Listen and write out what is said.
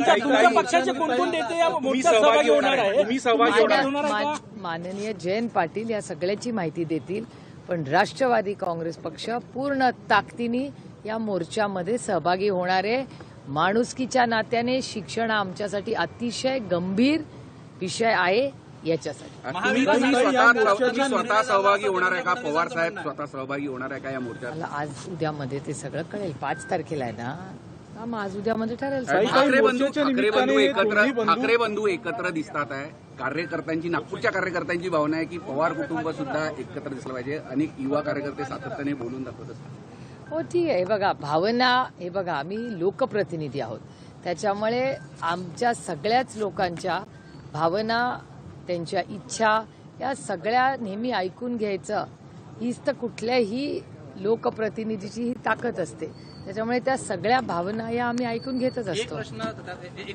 तुमच्या पक्षाचे कोण नेते या मोर्चात सहभागी होणार आहे? माननीय जयंत पाटील या सगळ्याची माहिती देतील, पण राष्ट्रवादी काँग्रेस पक्ष पूर्ण ताकदीने या मोर्चामध्ये सहभागी होणार आहे. माणुसकीच्या नात्याने शिक्षण आमच्यासाठी अतिशय गंभीर विषय आहे. याच्यासाठी तुम्ही स्वतः सहभागी होणार आहे का? पवार साहेब स्वतः सहभागी होणार आहे का या मोर्चात? मला आज उद्यामध्ये ते सगळं कळेल. 5 तारखेला आहे ना, मग आज उद्यामध्ये ठरेल. ठाकरे बंधू एकत्र दिसतात आहे. कार्यकर्त्यांची, नागपूरच्या कार्यकर्त्यांची भावना आहे की पवार कुटुंब सुद्धा एकत्र दिसलं पाहिजे. अनेक युवा कार्यकर्ते सातत्याने बोलून दाखवत असतात. हो ठीक आहे. बघा भावना, हे बघा आम्ही लोकप्रतिनिधी आहोत, त्याच्यामुळे आमच्या सगळ्याच लोकांच्या भावना, त्यांच्या इच्छा या सगळ्या नेहमी ऐकून घ्यायचं, हीच तर कुठल्याही लोकप्रतिनिधीची ही ताकद असते. त्याच्यामुळे त्या सगळ्या भावना या आम्ही ऐकून घेतच असतो.